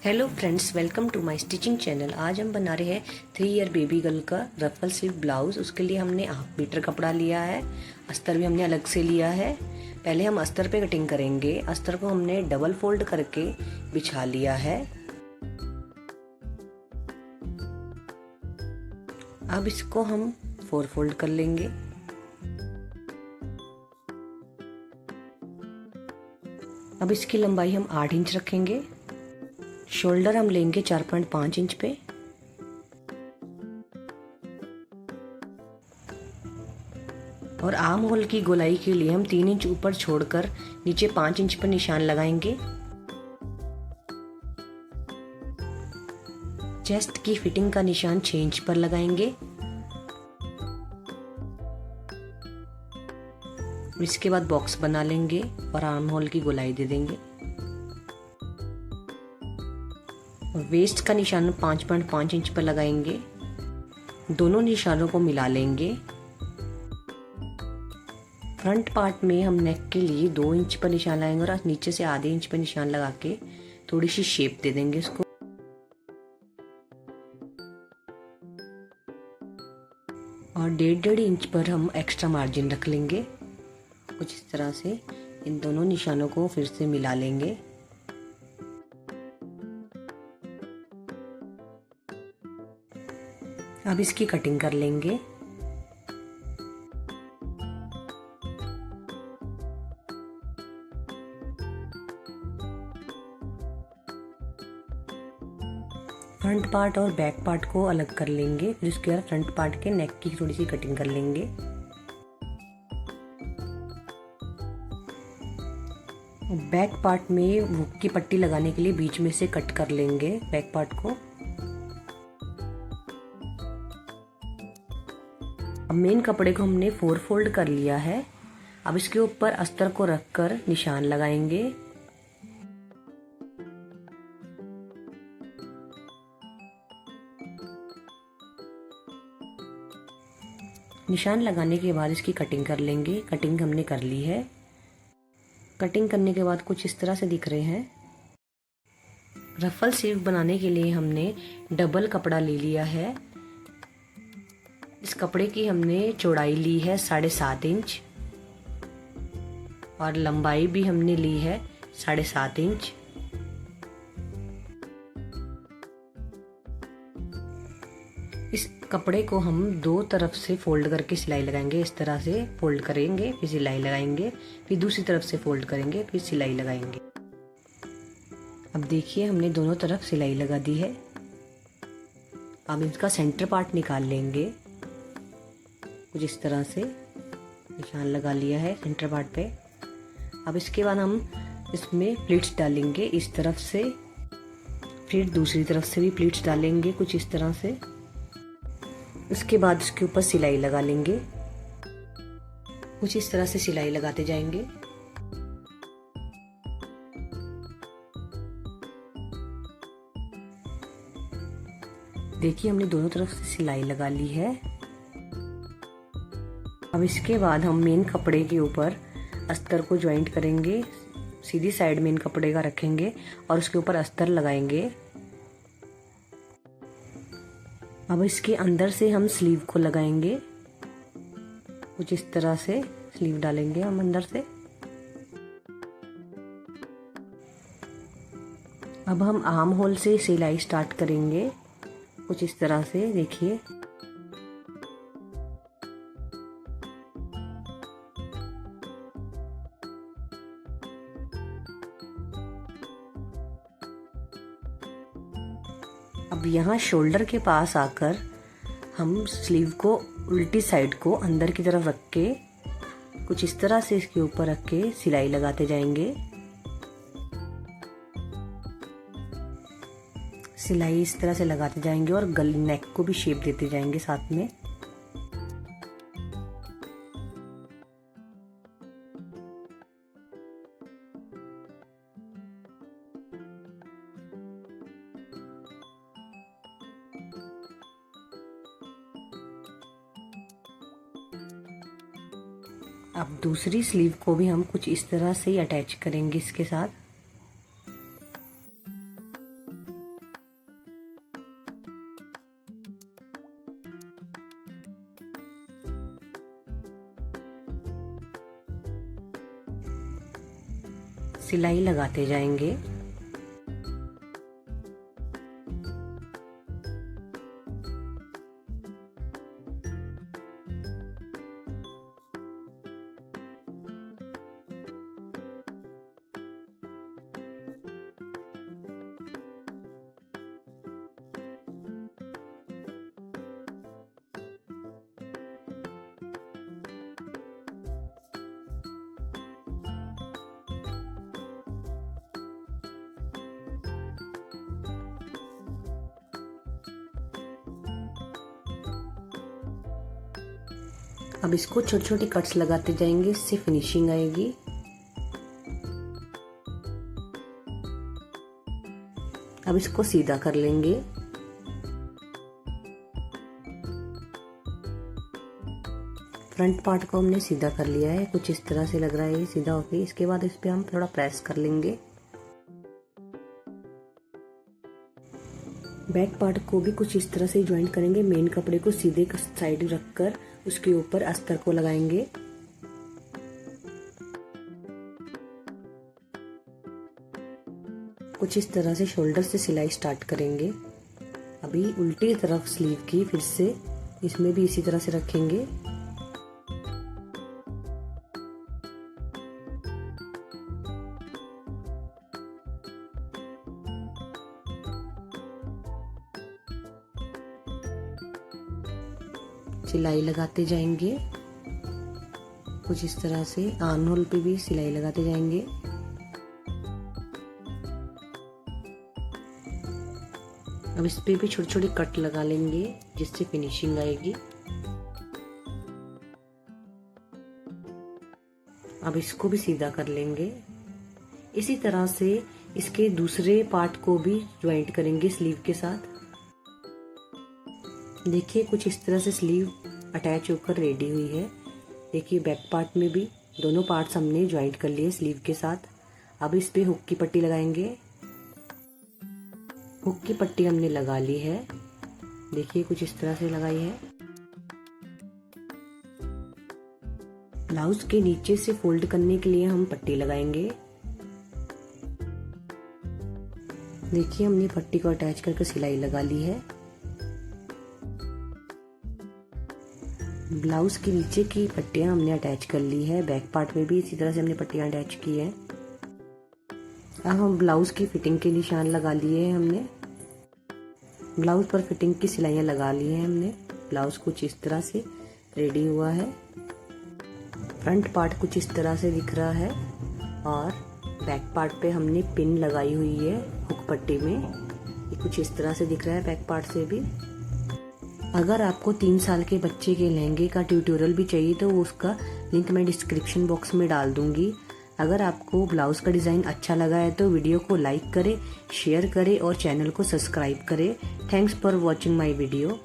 Hello friends, welcome to my stitching channel. आज हम बना रहे हैं 3 ईयर बेबी गर्ल का रफल स्लीव ब्लाउज। उसके लिए हमने हाफ मीटर कपड़ा लिया है, अस्तर भी हमने अलग से लिया है। पहले हम अस्तर पे कटिंग करेंगे। अस्तर को हमने डबल फोल्ड करके बिछा लिया है। अब इसको हम 4 फोल्ड कर लेंगे। अब इसकी लंबाई हम 8 इंच रखेंगे। शोल्डर हम लेंगे 4.5 इंच पे। और आर्म होल की गोलाई के लिए हम 3 इंच ऊपर छोड़कर नीचे 5 इंच पर निशान लगाएंगे। चेस्ट की फिटिंग का निशान 6 इंच पर लगाएंगे। इसके बाद बॉक्स बना लेंगे और आर्म होल की गोलाई दे देंगे। वेस्ट का निशान 5.5 इंच पर लगाएंगे। दोनों निशानों को मिला लेंगे। फ्रंट पार्ट में हम नेक के लिए 2 इंच पर निशान लगाएंगे और नीचे से आधे इंच पर निशान लगा के थोड़ी सी शेप दे देंगे इसको। और 1.5 इंच पर हम एक्स्ट्रा मार्जिन रख लेंगे। कुछ इस तरह से इन दोनों निशानों को फिर से मिला लेंगे। अब इसकी कटिंग कर लेंगे। फ्रंट पार्ट और बैक पार्ट को अलग कर लेंगे। फिर उसके बाद फ्रंट पार्ट के नेक की थोड़ी सी कटिंग कर लेंगे। बैक पार्ट में हुक की पट्टी लगाने के लिए बीच में से कट कर लेंगे बैक पार्ट को। अब मेन कपड़े को हमने 4 फोल्ड कर लिया है। अब इसके ऊपर अस्तर को रखकर निशान लगाएंगे। निशान लगाने के बाद इसकी कटिंग कर लेंगे। कटिंग हमने कर ली है। कटिंग करने के बाद कुछ इस तरह से दिख रहे हैं। रफल स्लीव बनाने के लिए हमने डबल कपड़ा ले लिया है। इस कपड़े की हमने चौड़ाई ली है 7.5 इंच और लंबाई भी हमने ली है 7.5 इंच। इस कपड़े को हम 2 तरफ से फोल्ड करके सिलाई लगाएंगे। इस तरह से फोल्ड करेंगे, फिर सिलाई लगाएंगे, फिर दूसरी तरफ से फोल्ड करेंगे, फिर सिलाई लगाएंगे। अब देखिए हमने दोनों तरफ सिलाई लगा दी है। अब इसका सेंटर पार्ट निकाल लेंगे। कुछ इस तरह से निशान लगा लिया है सेंटर पार्ट पे। अब इसके बाद हम इसमें प्लीट्स डालेंगे इस तरफ से, फिर दूसरी तरफ से भी प्लीट्स डालेंगे कुछ इस तरह से। उसके बाद इसके ऊपर सिलाई लगा लेंगे। कुछ इस तरह से सिलाई लगाते जाएंगे। देखिए हमने दोनों तरफ से सिलाई लगा ली है। अब इसके बाद हम मेन कपड़े के ऊपर अस्तर को ज्वाइंट करेंगे। सीधी साइड मेन कपड़े का रखेंगे और उसके ऊपर अस्तर लगाएंगे। अब इसके अंदर से हम स्लीव को लगाएंगे। कुछ इस तरह से स्लीव डालेंगे हम अंदर से। अब हम आर्म होल से सिलाई स्टार्ट करेंगे। कुछ इस तरह से देखिए। अब यहाँ शोल्डर के पास आकर हम स्लीव को उल्टी साइड को अंदर की तरफ रख के कुछ इस तरह से इसके ऊपर रख के सिलाई लगाते जाएंगे। सिलाई इस तरह से लगाते जाएंगे और गले नेक को भी शेप देते जाएंगे साथ में। अब दूसरी स्लीव को भी हम कुछ इस तरह से ही अटैच करेंगे इसके साथ। सिलाई लगाते जाएंगे। अब इसको छोटे छोटे कट्स लगाते जाएंगे, इससे फिनिशिंग आएगी। अब इसको सीधा कर लेंगे। फ्रंट पार्ट को हमने सीधा कर लिया है, कुछ इस तरह से लग रहा है ये सीधा हो गया। इसके बाद इस पे हम थोड़ा प्रेस कर लेंगे। बैक पार्ट को भी कुछ इस तरह से ज्वाइंट करेंगे। मेन कपड़े को सीधे साइड रखकर उसके ऊपर अस्तर को लगाएंगे। कुछ इस तरह से शोल्डर से सिलाई स्टार्ट करेंगे। अभी उल्टी तरफ स्लीव की फिर से इसमें भी इसी तरह से रखेंगे। सिलाई लगाते जाएंगे कुछ इस तरह से। आर्म होल पे भी सिलाई लगाते जाएंगे। अब इस पे भी छोटी छोटी कट लगा लेंगे जिससे फिनिशिंग आएगी। अब इसको भी सीधा कर लेंगे। इसी तरह से इसके दूसरे पार्ट को भी ज्वाइंट करेंगे स्लीव के साथ। देखिए कुछ इस तरह से स्लीव अटैच होकर रेडी हुई है। देखिए बैक पार्ट में भी दोनों पार्ट्स हमने ज्वाइंट कर लिए स्लीव के साथ। अब इस पे हुक की पट्टी लगाएंगे। हुक की पट्टी हमने लगा ली है। देखिए कुछ इस तरह से लगाई है। ब्लाउज के नीचे से फोल्ड करने के लिए हम पट्टी लगाएंगे। देखिए हमने पट्टी को अटैच करके सिलाई लगा ली है। ब्लाउज के नीचे की पट्टियां हमने अटैच कर ली है। बैक पार्ट में भी इसी तरह से हमने पट्टियां अटैच की है। अब हम ब्लाउज की फिटिंग के निशान लगा लिए हैं हमने। ब्लाउज पर फिटिंग की सिलाइयां लगा ली हैं हमने। ब्लाउज कुछ इस तरह से रेडी हुआ है। फ्रंट पार्ट कुछ इस तरह से दिख रहा है और बैक पार्ट पे हमने पिन लगाई हुई है हुक पट्टी में। ये कुछ इस तरह से दिख रहा है बैक पार्ट से भी। अगर आपको 3 साल के बच्चे के लहंगे का ट्यूटोरियल भी चाहिए तो उसका लिंक मैं डिस्क्रिप्शन बॉक्स में डाल दूंगी। अगर आपको ब्लाउज का डिज़ाइन अच्छा लगा है तो वीडियो को लाइक करें, शेयर करें और चैनल को सब्सक्राइब करें। Thanks for watching my video.